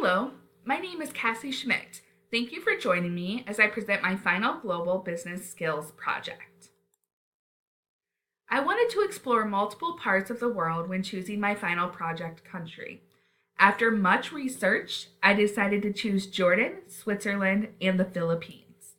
Hello, my name is Cassie Schmidt. Thank you for joining me as I present my final Global Business Skills project. I wanted to explore multiple parts of the world when choosing my final project country. After much research, I decided to choose Jordan, Switzerland, and the Philippines.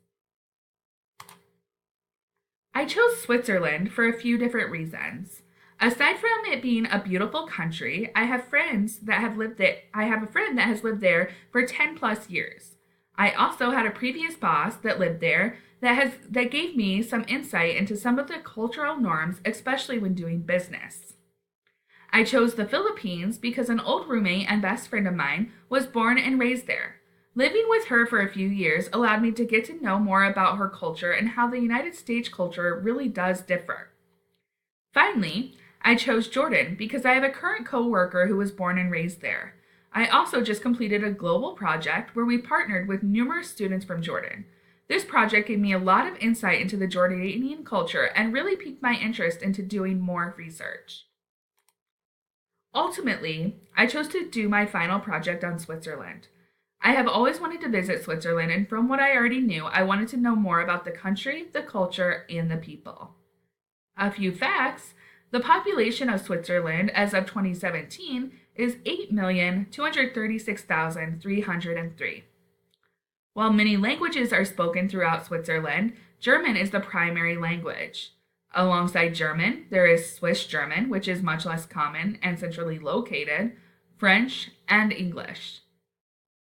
I chose Switzerland for a few different reasons. Aside from it being a beautiful country, I have friends that have lived there. I have a friend that has lived there for 10 plus years. I also had a previous boss that lived there that gave me some insight into some of the cultural norms, especially when doing business. I chose the Philippines because an old roommate and best friend of mine was born and raised there. Living with her for a few years allowed me to get to know more about her culture and how the United States culture really does differ. Finally, I chose Jordan because I have a current coworker who was born and raised there. I also just completed a global project where we partnered with numerous students from Jordan. This project gave me a lot of insight into the Jordanian culture and really piqued my interest into doing more research. Ultimately, I chose to do my final project on Switzerland. I have always wanted to visit Switzerland, and from what I already knew, I wanted to know more about the country, the culture, and the people. A few facts: the population of Switzerland as of 2017 is 8,236,303. While many languages are spoken throughout Switzerland, German is the primary language. Alongside German, there is Swiss German, which is much less common and centrally located, French, and English.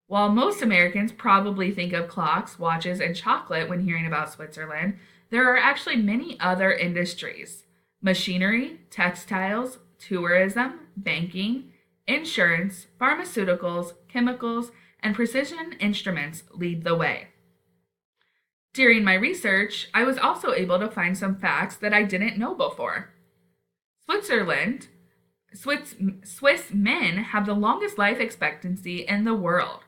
While most Americans probably think of clocks, watches, and chocolate when hearing about Switzerland, there are actually many other industries. Machinery, textiles, tourism, banking, insurance, pharmaceuticals, chemicals, and precision instruments lead the way. During my research, I was also able to find some facts that I didn't know before. Switzerland, Swiss men have the longest life expectancy in the world.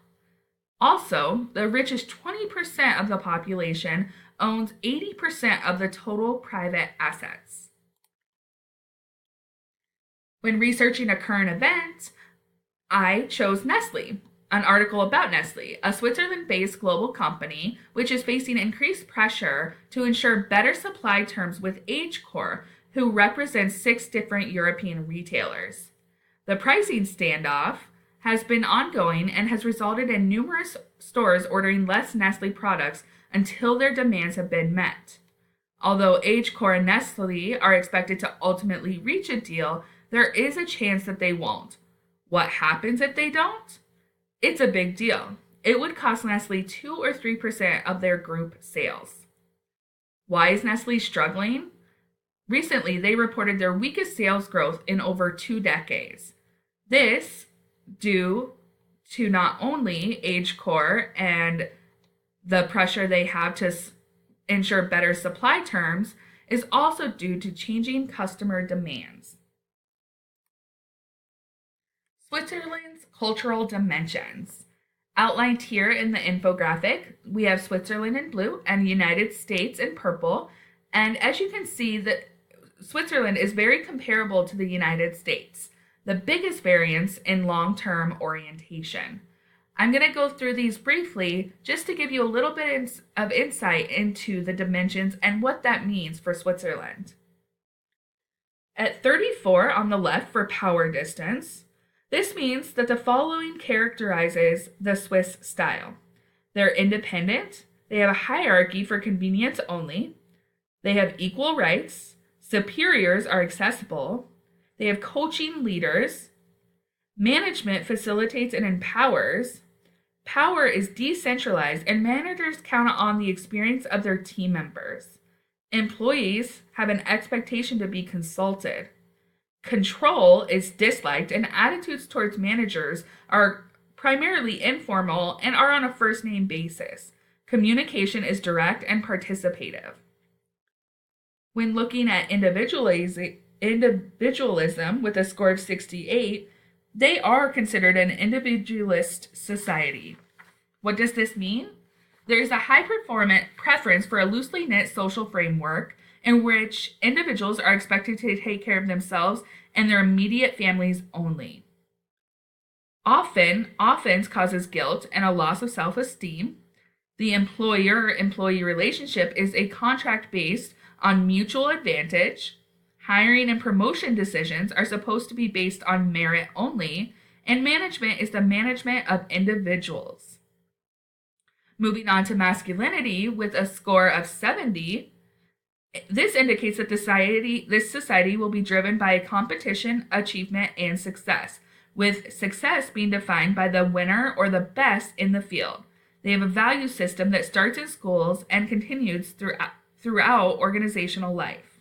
Also, the richest 20% of the population owns 80% of the total private assets. When researching a current event, I chose Nestle, an article about Nestle, a Switzerland-based global company which is facing increased pressure to ensure better supply terms with AgeCore, who represents 6 different European retailers. The pricing standoff has been ongoing and has resulted in numerous stores ordering less Nestle products until their demands have been met. Although AgeCore and Nestle are expected to ultimately reach a deal, there is a chance that they won't. What happens if they don't? It's a big deal. It would cost Nestle 2 or 3% of their group sales. Why is Nestle struggling? Recently, they reported their weakest sales growth in over 2 decades. This due to not only AgeCore and the pressure they have to ensure better supply terms, is also due to changing customer demands. Switzerland's cultural dimensions. Outlined here in the infographic, we have Switzerland in blue and United States in purple. And as you can see, Switzerland is very comparable to the United States, the biggest variance in long-term orientation. I'm going to go through these briefly just to give you a little bit of insight into the dimensions and what that means for Switzerland. At 34 on the left for power distance, this means that the following characterizes the Swiss style. They're independent, they have a hierarchy for convenience only, they have equal rights, superiors are accessible, they have coaching leaders, management facilitates and empowers, power is decentralized, and managers count on the experience of their team members. Employees have an expectation to be consulted. Control is disliked, and attitudes towards managers are primarily informal and are on a first name basis. Communication is direct and participative. When looking at individualism with a score of 68, they are considered an individualist society. What does this mean? There is a high preference for a loosely knit social framework in which individuals are expected to take care of themselves and their immediate families only. Offense causes guilt and a loss of self-esteem. The employer-employee relationship is a contract based on mutual advantage. Hiring and promotion decisions are supposed to be based on merit only, and management is the management of individuals. Moving on to masculinity with a score of 70, this indicates that this society will be driven by competition, achievement, and success, with success being defined by the winner or the best in the field. They have a value system that starts in schools and continues throughout organizational life.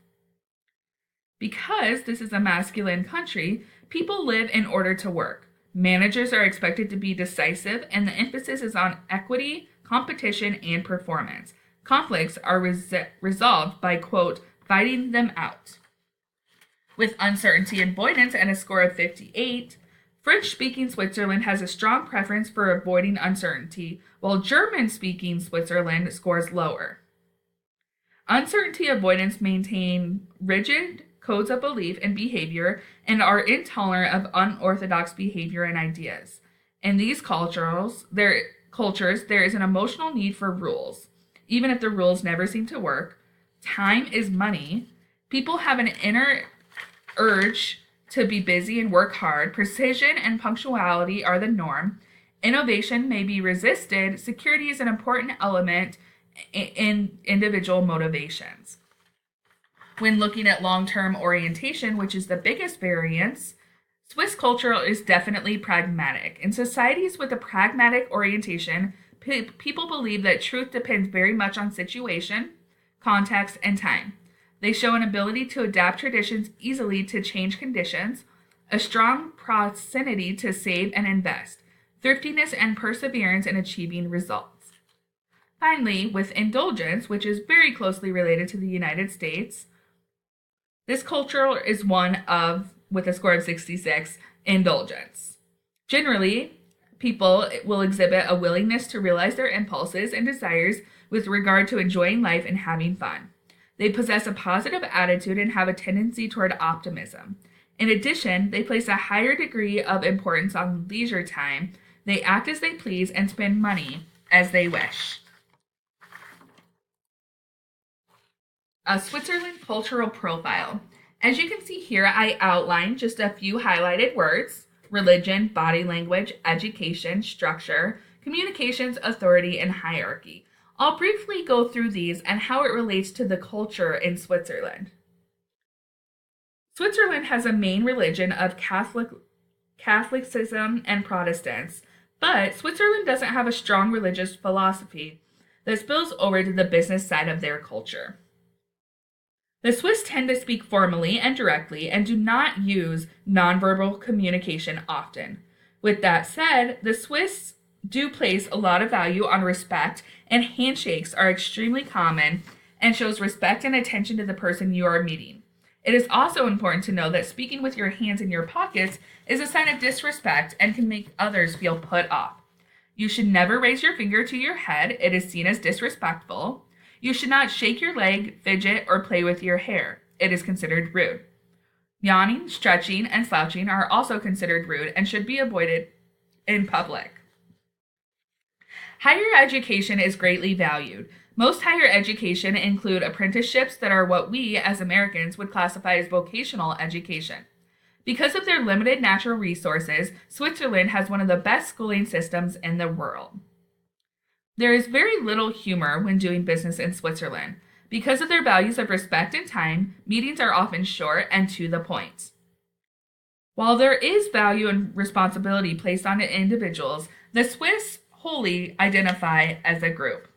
Because this is a masculine country, people live in order to work. Managers are expected to be decisive, and the emphasis is on equity, competition, and performance. Conflicts are resolved by, quote, fighting them out. With uncertainty avoidance and a score of 58, French-speaking Switzerland has a strong preference for avoiding uncertainty, while German-speaking Switzerland scores lower. Uncertainty avoidance maintain rigid codes of belief and behavior and are intolerant of unorthodox behavior and ideas. In these cultures, there is an emotional need for rules. Even if the rules never seem to work, time is money. People have an inner urge to be busy and work hard. Precision and punctuality are the norm. Innovation may be resisted. Security is an important element in individual motivations. When looking at long-term orientation, which is the biggest variance, Swiss culture is definitely pragmatic. In societies with a pragmatic orientation, people believe that truth depends very much on situation, context, and time. They show an ability to adapt traditions easily to change conditions, a strong proximity to save and invest, thriftiness and perseverance in achieving results. Finally, with indulgence, which is very closely related to the United States, this culture is one of, with a score of 66, indulgence. Generally, people will exhibit a willingness to realize their impulses and desires with regard to enjoying life and having fun. They possess a positive attitude and have a tendency toward optimism. In addition, they place a higher degree of importance on leisure time. They act as they please and spend money as they wish. A Switzerland cultural profile. As you can see here, I outlined just a few highlighted words: religion, body language, education, structure, communications, authority, and hierarchy. I'll briefly go through these and how it relates to the culture in Switzerland. Switzerland has a main religion of Catholicism and Protestants, but Switzerland doesn't have a strong religious philosophy that spills over to the business side of their culture. The Swiss tend to speak formally and directly and do not use nonverbal communication often. With that said, the Swiss do place a lot of value on respect, and handshakes are extremely common and shows respect and attention to the person you are meeting. It is also important to know that speaking with your hands in your pockets is a sign of disrespect and can make others feel put off. You should never raise your finger to your head. It is seen as disrespectful. You should not shake your leg, fidget, or play with your hair. It is considered rude. Yawning, stretching, and slouching are also considered rude and should be avoided in public. Higher education is greatly valued. Most higher education include apprenticeships that are what we, as Americans, would classify as vocational education. Because of their limited natural resources, Switzerland has one of the best schooling systems in the world. There is very little humor when doing business in Switzerland. Because of their values of respect and time, meetings are often short and to the point. While there is value and responsibility placed on individuals, the Swiss wholly identify as a group.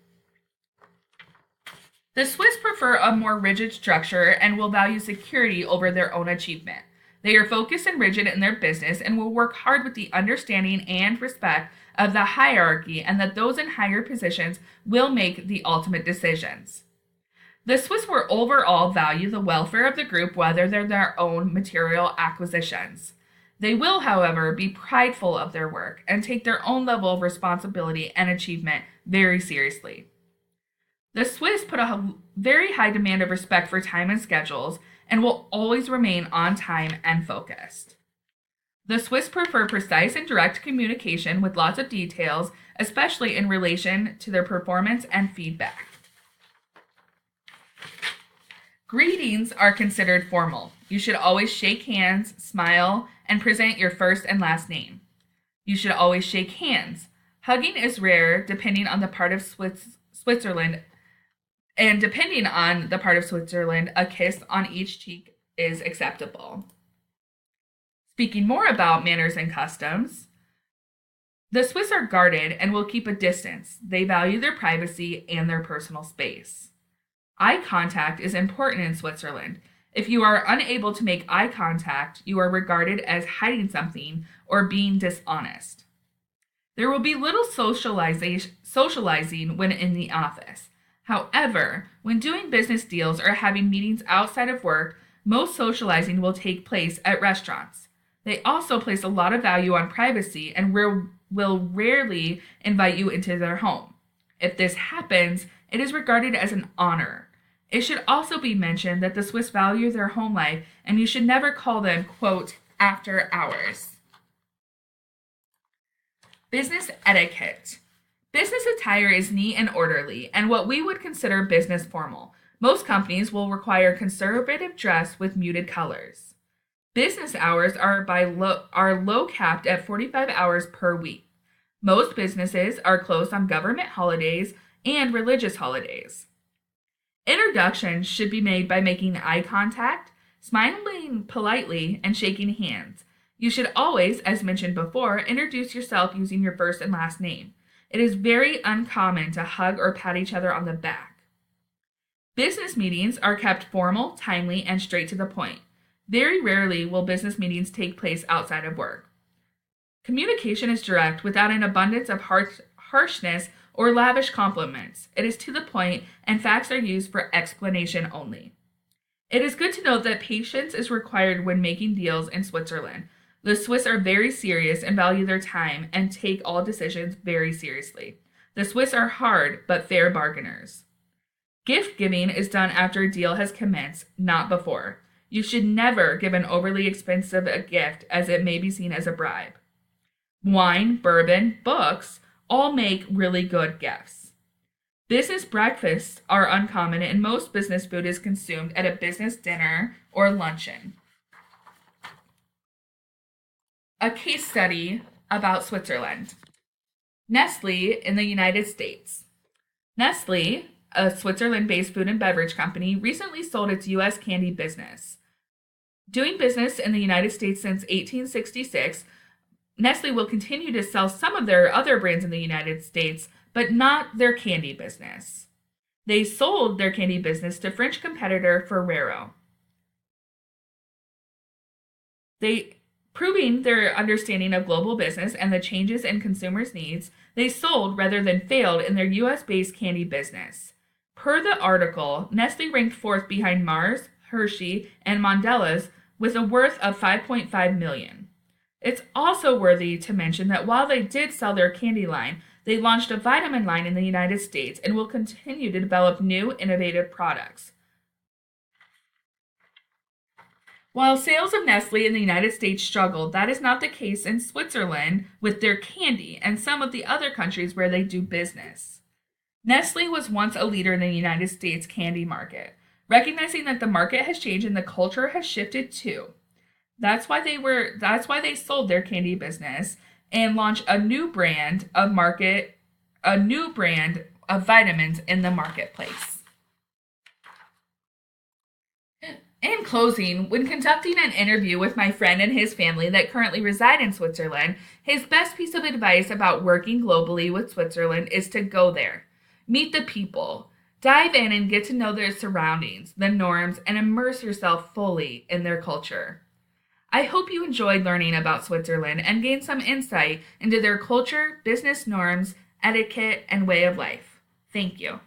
The Swiss prefer a more rigid structure and will value security over their own achievement. They are focused and rigid in their business and will work hard with the understanding and respect of the hierarchy, and that those in higher positions will make the ultimate decisions. The Swiss will overall value the welfare of the group rather than their own material acquisitions. They will, however, be prideful of their work and take their own level of responsibility and achievement very seriously. The Swiss put a very high demand of respect for time and schedules and will always remain on time and focused. The Swiss prefer precise and direct communication with lots of details, especially in relation to their performance and feedback. Greetings are considered formal. You should always shake hands, smile, and present your first and last name. You should always shake hands. Hugging is rare depending on the part of Switzerland, and depending on the part of Switzerland, a kiss on each cheek is acceptable. Speaking more about manners and customs, the Swiss are guarded and will keep a distance. They value their privacy and their personal space. Eye contact is important in Switzerland. If you are unable to make eye contact, you are regarded as hiding something or being dishonest. There will be little socializing when in the office. However, when doing business deals or having meetings outside of work, most socializing will take place at restaurants. They also place a lot of value on privacy and will rarely invite you into their home. If this happens, it is regarded as an honor. It should also be mentioned that the Swiss value their home life and you should never call them, quote, after hours. Business etiquette. Business attire is neat and orderly and what we would consider business formal. Most companies will require conservative dress with muted colors. Business hours are low capped at 45 hours per week. Most businesses are closed on government holidays and religious holidays. Introductions should be made by making eye contact, smiling politely, and shaking hands. You should always, as mentioned before, introduce yourself using your first and last name. It is very uncommon to hug or pat each other on the back. Business meetings are kept formal, timely, and straight to the point. Very rarely will business meetings take place outside of work. Communication is direct without an abundance of harshness or lavish compliments. It is to the point, and facts are used for explanation only. It is good to note that patience is required when making deals in Switzerland. The Swiss are very serious and value their time and take all decisions very seriously. The Swiss are hard but fair bargainers. Gift giving is done after a deal has commenced, not before. You should never give an overly expensive gift as it may be seen as a bribe. Wine, bourbon, books all make really good gifts. Business breakfasts are uncommon and most business food is consumed at a business dinner or luncheon. A case study about Switzerland. Nestle in the United States. Nestle, a Switzerland-based food and beverage company, recently sold its U.S. candy business. Doing business in the United States since 1866, Nestle will continue to sell some of their other brands in the United States, but not their candy business. They sold their candy business to French competitor Ferrero. Proving their understanding of global business and the changes in consumers' needs, they sold rather than failed in their U.S.-based candy business. Per the article, Nestle ranked fourth behind Mars, Hershey, and Mondelez with a worth of $5.5 million. It's also worthy to mention that while they did sell their candy line, they launched a vitamin line in the United States and will continue to develop new, innovative products. While sales of Nestle in the United States struggled, that is not the case in Switzerland with their candy and some of the other countries where they do business. Nestle was once a leader in the United States candy market. Recognizing that the market has changed and the culture has shifted too. That's why they sold their candy business and launched a new brand of vitamins in the marketplace. In closing, when conducting an interview with my friend and his family that currently reside in Switzerland, his best piece of advice about working globally with Switzerland is to go there. Meet the people. Dive in and get to know their surroundings, the norms, and immerse yourself fully in their culture. I hope you enjoyed learning about Switzerland and gained some insight into their culture, business norms, etiquette, and way of life. Thank you.